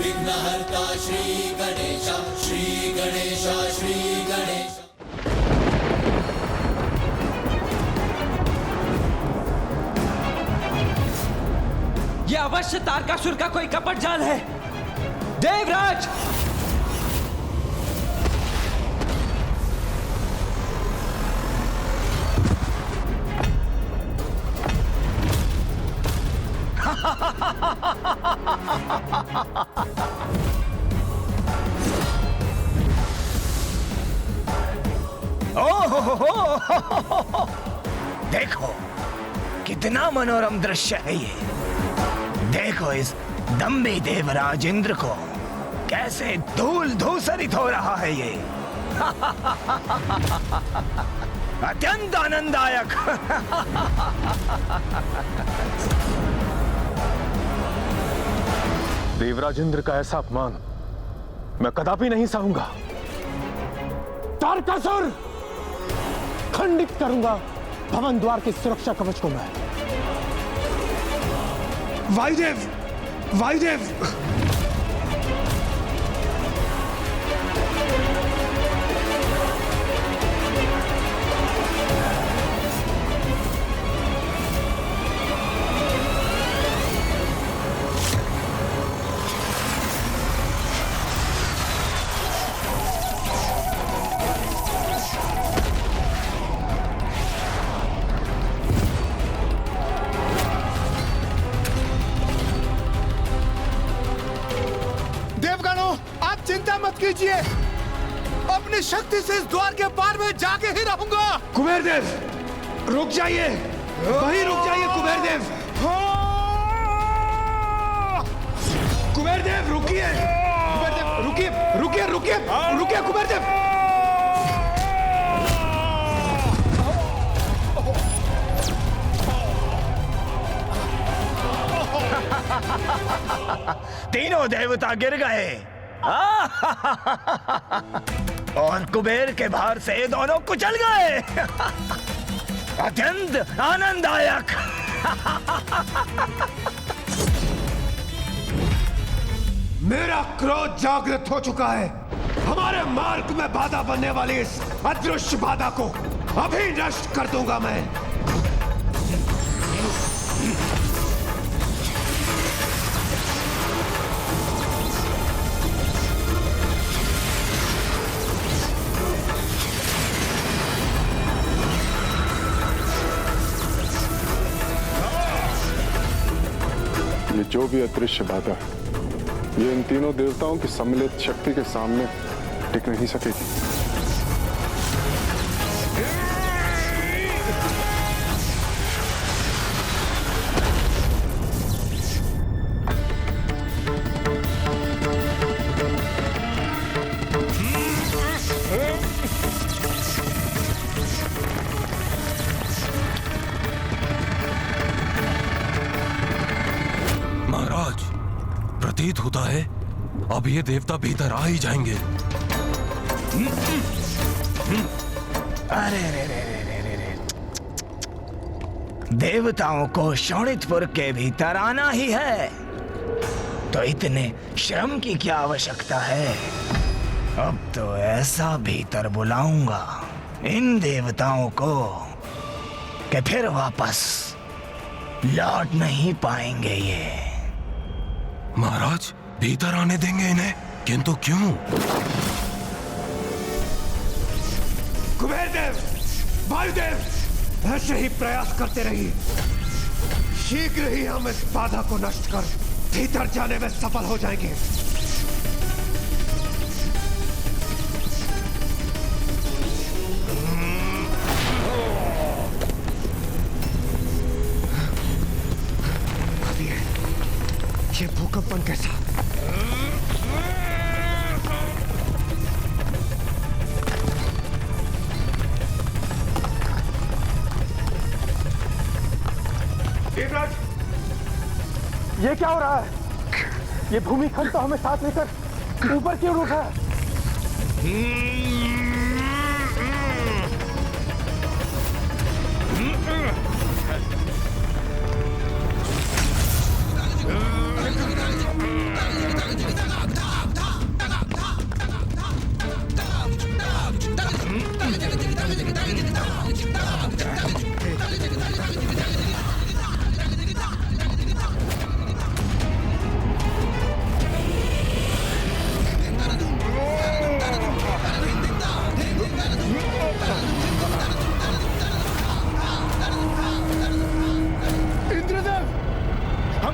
विघ्नहर्ता श्री गणेश, श्री गणेश, श्री गणेश। ये अवश्य तारकासुर का कोई कपट जाल है। देवराज, ओहो, देखो कितना मनोरम दृश्य है ये। देखो इस दम्भी देवराज इंद्र को कैसे धूल धूसरित हो रहा है ये। अत्यंत आनंददायक। देवराज इंद्र का ऐसा अपमान मैं कदापि नहीं सहूंगा। तारकासुर, खंडित करूंगा भवन द्वार की सुरक्षा कवच को मैं। वायुदेव, वायुदेव, चिंता मत कीजिए, अपनी शक्ति से इस द्वार के पार में जाके ही रहूंगा। कुबेर देव, रुक जाइए, वहीं रुक जाइए कुबेर देव। कुबेर देव रुकिए, कुबेर देव रुकिए, रुकिए, रुकिए, रुकिए कुबेर देव। तीनों देवता गिर गए और कुबेर के भार से दोनों कुचल गए। अत्यंत आनंददायक। मेरा क्रोध जागृत हो चुका है। हमारे मार्ग में बाधा बनने वाली इस अदृश्य बाधा को अभी नष्ट कर दूंगा मैं। ये जो भी अदृश्य बाधा है, ये इन तीनों देवताओं की सम्मिलित शक्ति के सामने टिक नहीं सकेगी। प्रतीत होता है अब ये देवता भीतर आ ही जाएंगे। अरे रे रे रे रे रे, देवताओं को शोणितपुर के भीतर आना ही है, तो इतने श्रम की क्या आवश्यकता है। अब तो ऐसा भीतर बुलाऊंगा इन देवताओं को कि फिर वापस लौट नहीं पाएंगे ये। महाराज, भीतर आने देंगे इन्हें, किंतु क्यों? कुबेर देव, वायुदेव, ऐसे ही प्रयास करते रहिए। शीघ्र ही हम इस बाधा को नष्ट कर भीतर जाने में सफल हो जाएंगे। ये भूकंपन कैसा? देवराज, ये क्या हो रहा है? ये भूमिखंड तो हमें साथ लेकर ऊपर क्यों उठा है?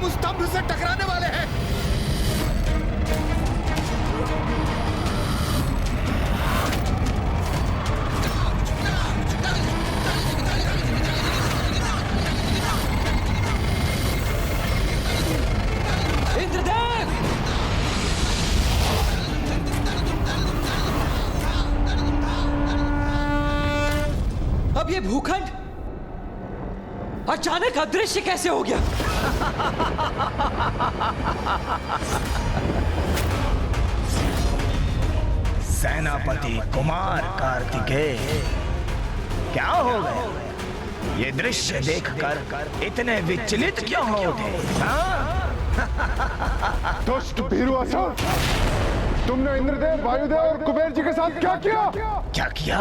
उस स्तंभ से टकराने वाले हैं। इंद्रदेव! अब ये भूखंड अचानक अदृश्य कैसे हो गया? सेनापति कुमार कार्तिकेय, क्या हो गए? ये दृश्य देखकर इतने विचलित क्यों हो उठे? दुष्ट भीरुआसुर, तुमने इंद्रदेव, वायुदेव और कुबेर जी के साथ क्या किया? क्या किया?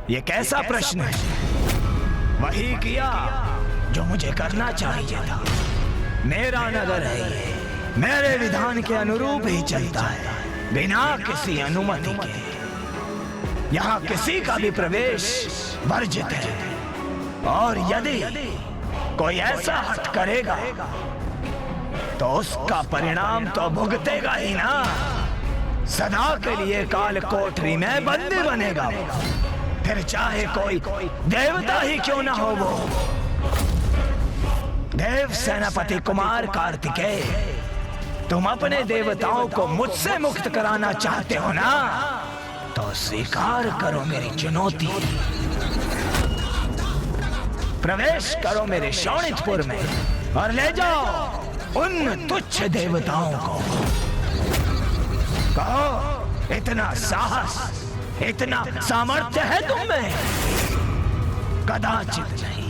ये कैसा प्रश्न है? वही किया जो मुझे करना चाहिए था। मेरा नगर है ये, मेरे विधान के अनुरूप ही चलता है, बिना किसी अनुमति के। यहाँ किसी का भी प्रवेश वर्जित है, और यदि कोई ऐसा हट करेगा तो उसका परिणाम तो भुगतेगा ही ना। सदा के लिए काल कोठरी में बंदी बनेगा, फिर चाहे कोई देवता ही क्यों ना हो वो। देव सेनापति कुमार कार्तिकेय, तुम अपने देवताओं को मुझसे मुक्त कराना चाहते हो ना, तो स्वीकार करो मेरी चुनौती। प्रवेश करो मेरे शोणितपुर में और ले जाओ उन तुच्छ देवताओं को। कहो, इतना साहस, इतना सामर्थ्य है तुम में? कदाचित नहीं,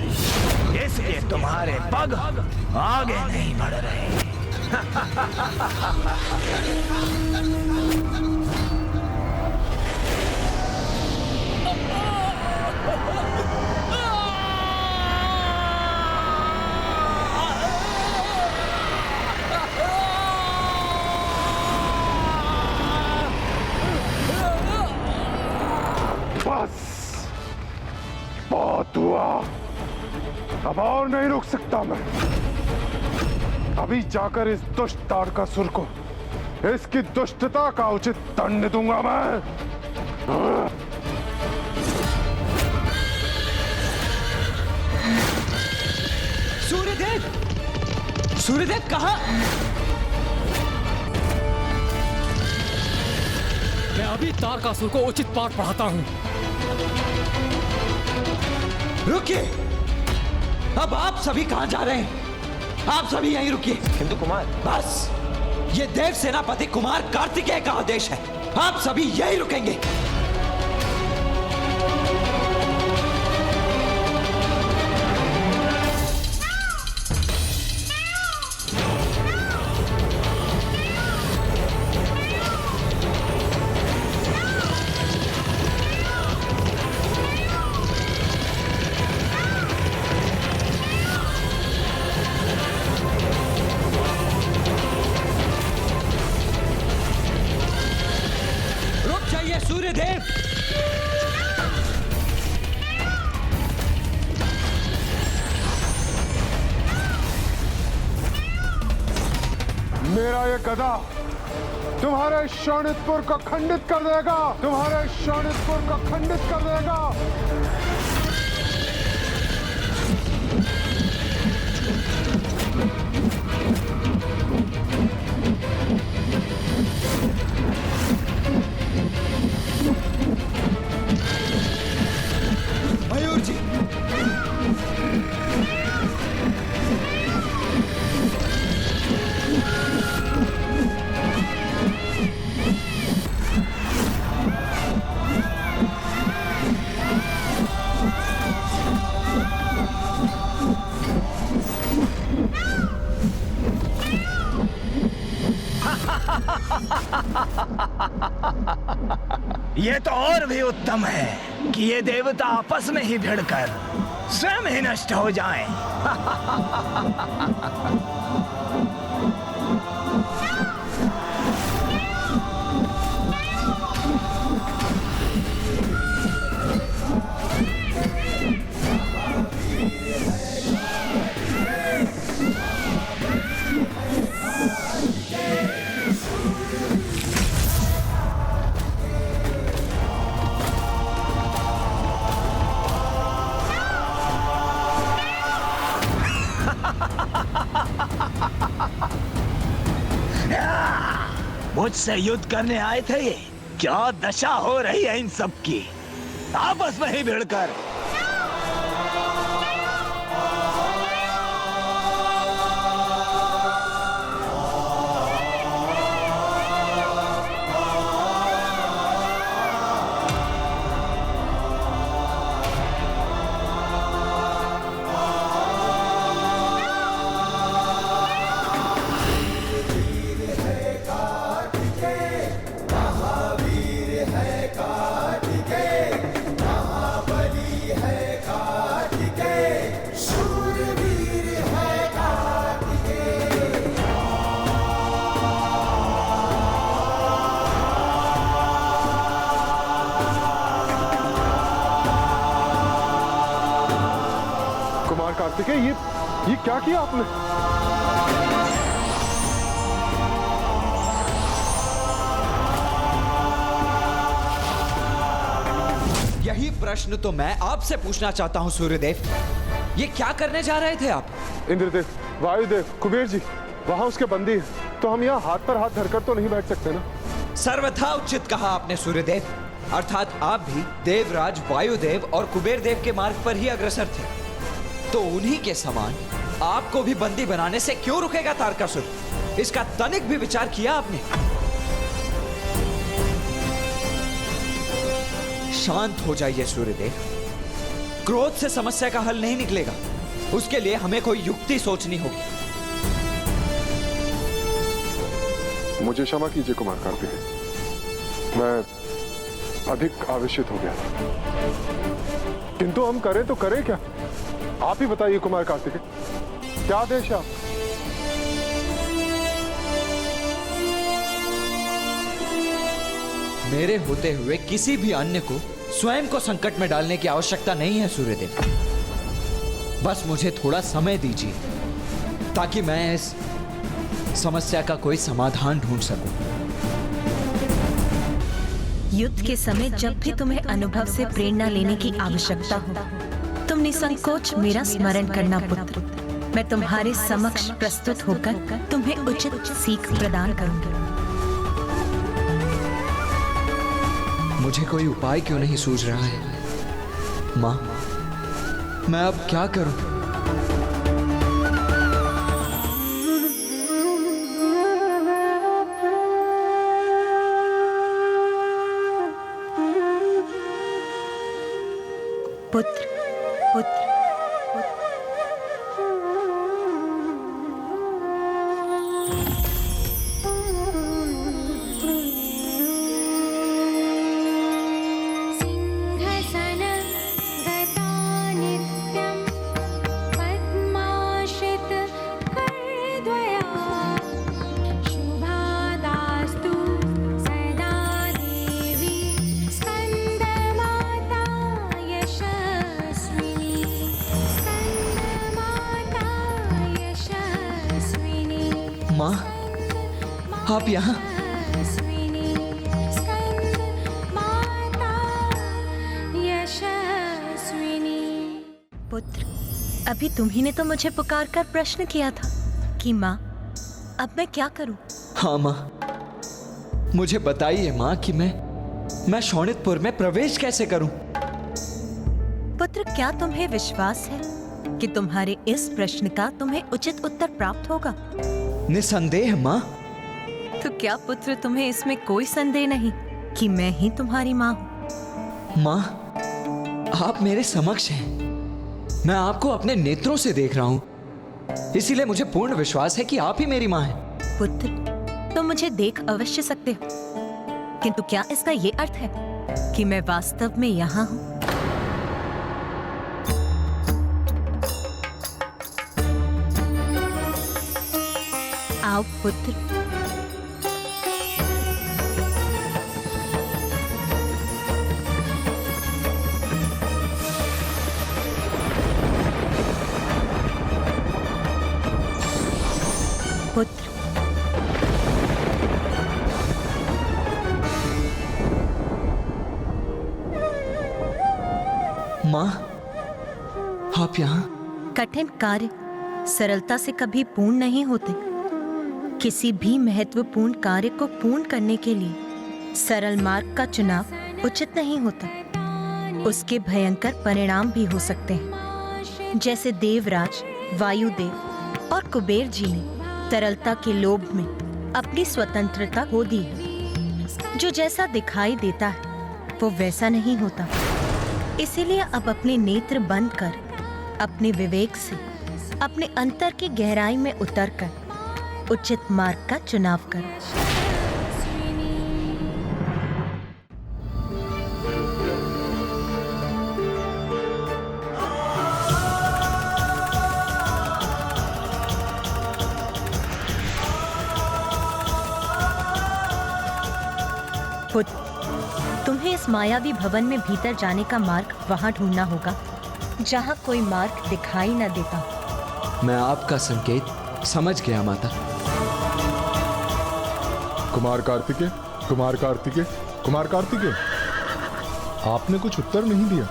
इसलिए तुम्हारे पग आगे नहीं बढ़ रहे। बहुत हुआ, अब और नहीं रुक सकता मैं। अभी जाकर इस दुष्ट तारकासुर को इसकी दुष्टता का उचित दंड दूंगा मैं। सूर्यदेव! सूर्यदेव कहाँ? मैं अभी तारकासुर को उचित पाठ पढ़ाता हूँ। रुकिए! अब आप सभी कहां जा रहे हैं? आप सभी यहीं रुकिए। हिंदू कुमार, बस, ये देव सेनापति कुमार कार्तिकेय का आदेश है। आप सभी यहीं रुकेंगे। सूर्यदेव! मेरा ये गदा तुम्हारे शोणितपुर को खंडित कर देगा, तुम्हारे शोणितपुर को खंडित कर देगा। मयूर जी! ये तो और भी उत्तम है कि ये देवता आपस में ही भिड़कर स्वयं ही नष्ट हो जाएं। मुझसे युद्ध करने आए थे ये? क्या दशा हो रही है इन सब की? आपस में ही भिड़कर। कुमार कार्तिकेय, ये क्या किया आपने? यही प्रश्न तो मैं आपसे पूछना चाहता हूं सूर्यदेव। ये क्या करने जा रहे थे आप? इंद्रदेव, वायुदेव, कुबेर जी, वहां उसके बंदी है, तो हम यहाँ हाथ पर हाथ धरकर तो नहीं बैठ सकते ना। सर्वथा उचित कहा आपने सूर्यदेव। अर्थात आप भी देवराज, वायुदेव और कुबेर देव के मार्ग पर ही अग्रसर थे, तो उन्हीं के समान आपको भी बंदी बनाने से क्यों रुकेगा तारकासुर? इसका तनिक भी विचार किया आपने? शांत हो जाइए सूर्यदेव। क्रोध से समस्या का हल नहीं निकलेगा। उसके लिए हमें कोई युक्ति सोचनी होगी। मुझे क्षमा कीजिए कुमार कार्तिकेय, मैं अधिक आवेशित हो गया, किंतु हम करें तो करें क्या? आप ही बताइए कुमार कार्तिकेय, क्या आदेश है आप? मेरे होते हुए किसी भी अन्य को स्वयं को संकट में डालने की आवश्यकता नहीं है सूर्यदेव। बस मुझे थोड़ा समय दीजिए ताकि मैं इस समस्या का कोई समाधान ढूंढ सकूं। युद्ध के समय जब भी तुम्हें अनुभव से प्रेरणा लेने की आवश्यकता हो, तुम निसंकोच मेरा स्मरण करना पुत्र। मैं तुम्हारे समक्ष प्रस्तुत होकर तुम्हें उचित सीख प्रदान करूंगी। मुझे कोई उपाय क्यों नहीं सूझ रहा है? माँ, मैं अब क्या करूं? पुत्र, पुत्र, सिंहासन गता नित्यं पद्माश्रित करद्वया शुभादास्तु सदा देवी स्कन्दमाता यशस्विनी स्कन्दमाता यशस्विनी। माँ, आप यहाँ? पुत्र, अभी तुम्ही ने तो मुझे पुकार कर प्रश्न किया था कि माँ, अब मैं क्या करूं? हाँ माँ, मुझे बताइए माँ कि मैं शोणितपुर में प्रवेश कैसे करूं? पुत्र, क्या तुम्हें विश्वास है कि तुम्हारे इस प्रश्न का तुम्हें उचित उत्तर प्राप्त होगा? निसंदेह माँ। तो क्या पुत्र तुम्हें इसमें कोई संदेह नहीं कि मैं ही तुम्हारी माँ हूँ? माँ, आप मेरे समक्ष हैं। मैं आपको अपने नेत्रों से देख रहा हूं, इसीलिए मुझे पूर्ण विश्वास है कि आप ही मेरी माँ हैं। पुत्र, तुम मुझे देख अवश्य सकते हो, किंतु क्या इसका ये अर्थ है कि मैं वास्तव में यहाँ हूँ? आओ पुत्र। पुत्र, माँ, आप यहाँ? कठिन कार्य सरलता से कभी पूर्ण नहीं होते। किसी भी महत्वपूर्ण कार्य को पूर्ण करने के लिए सरल मार्ग का चुनाव उचित नहीं होता। उसके भयंकर परिणाम भी हो सकते हैं, जैसे देवराज, वायुदेव और कुबेर जी ने तरलता के लोभ में अपनी स्वतंत्रता खो दी है। जो जैसा दिखाई देता है वो वैसा नहीं होता। इसीलिए अब अपने नेत्र बंद कर अपने विवेक से अपने अंतर की गहराई में उतरकर उचित मार्ग का चुनाव करो। पुत्र, तुम्हें इस मायावी भवन में भीतर जाने का मार्ग वहां ढूंढना होगा जहां कोई मार्ग दिखाई न देता। मैं आपका संकेत समझ गया माता। कुमार कार्तिकेय, कुमार कार्तिकेय, कुमार कार्तिकेय, आपने कुछ उत्तर नहीं दिया।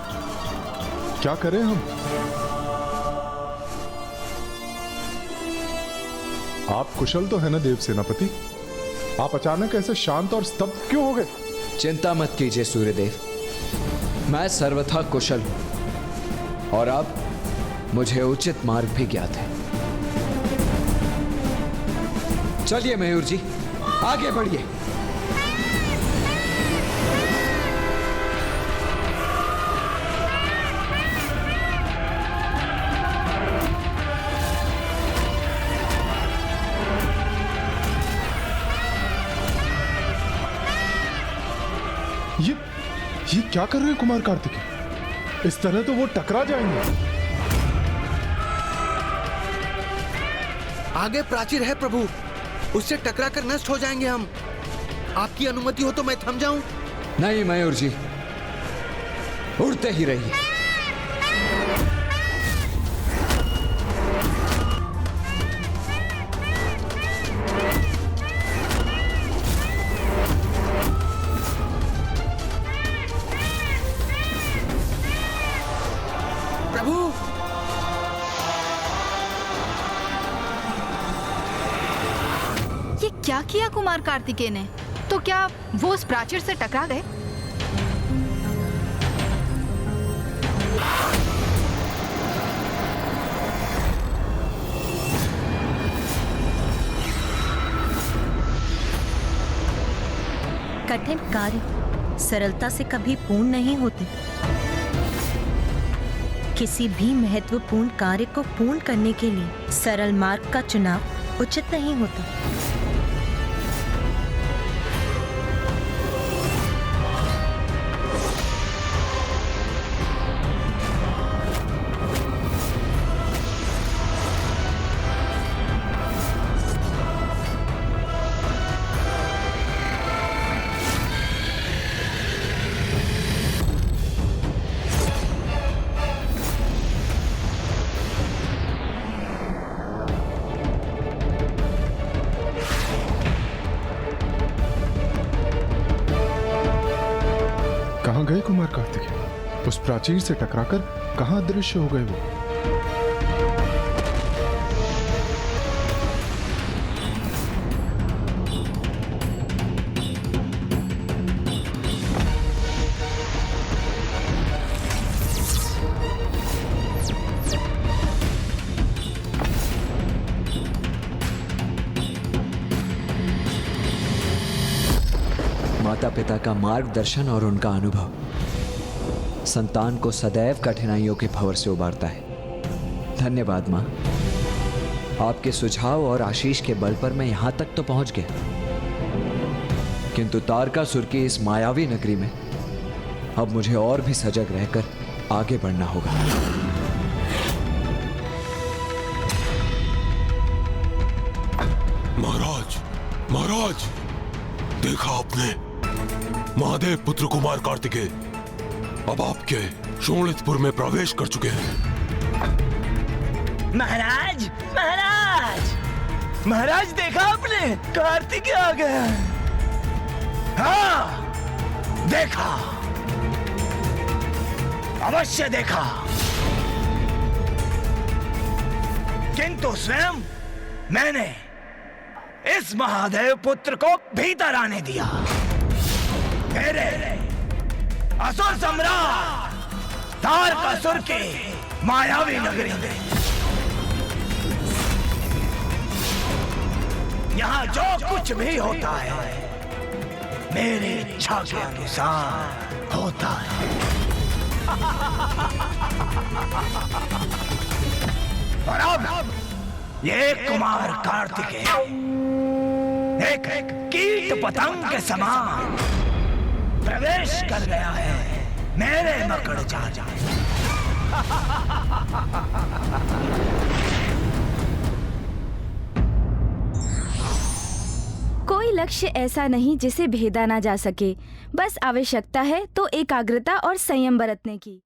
क्या करें हम? आप कुशल तो है ना देव सेनापति? आप अचानक ऐसे शांत और स्तब्ध क्यों हो गए? चिंता मत कीजिए सूर्यदेव, मैं सर्वथा कुशल हूं और अब मुझे उचित मार्ग भी ज्ञात है। चलिए मयूर जी, आगे बढ़िए। ये क्या कर रहे हैं कुमार कार्तिकेय? इस तरह तो वो टकरा जाएंगे। आगे प्राचीर है प्रभु, उससे टकरा कर नष्ट हो जाएंगे हम। आपकी अनुमति हो तो मैं थम जाऊं? नहीं मयूर जी, उड़ते ही रहिए। क्या किया कुमार कार्तिकेय ने? तो क्या वो उस प्राचीर से टकरा गए? कठिन कार्य सरलता से कभी पूर्ण नहीं होते। किसी भी महत्वपूर्ण कार्य को पूर्ण करने के लिए सरल मार्ग का चुनाव उचित नहीं होता। कहां गए कुमार कार्तिकेय? उस प्राचीर से टकराकर कहां अदृश्य हो गए वो? माता पिता का मार्गदर्शन और उनका अनुभव संतान को सदैव कठिनाइयों के भंवर से उबारता है। धन्यवाद माँ, आपके सुझाव और आशीष के बल पर मैं यहां तक तो पहुंच गया, किंतु तारकासुर की इस मायावी नगरी में अब मुझे और भी सजग रहकर आगे बढ़ना होगा। महाराज, महाराज, देखा आपने? महादेव पुत्र कुमार कार्तिकेय अब आपके शोणितपुर में प्रवेश कर चुके हैं। महाराज, महाराज, महाराज, देखा आपने? कार्तिकेय आ गया। हाँ, देखा, अवश्य देखा, किंतु स्वयं मैंने इस महादेव पुत्र को भीतर आने दिया। मेरे असुर सम्राट तारकासुर की मायावी नगरी में यहाँ जो कुछ भी होता है मेरी इच्छा के अनुसार होता है। और अब ये कुमार कार्तिकेय एक कीट पतंग के समान प्रवेश कर गया है मेरे मकड़ जा। कोई लक्ष्य ऐसा नहीं जिसे भेदा ना जा सके, बस आवश्यकता है तो एकाग्रता और संयम बरतने की।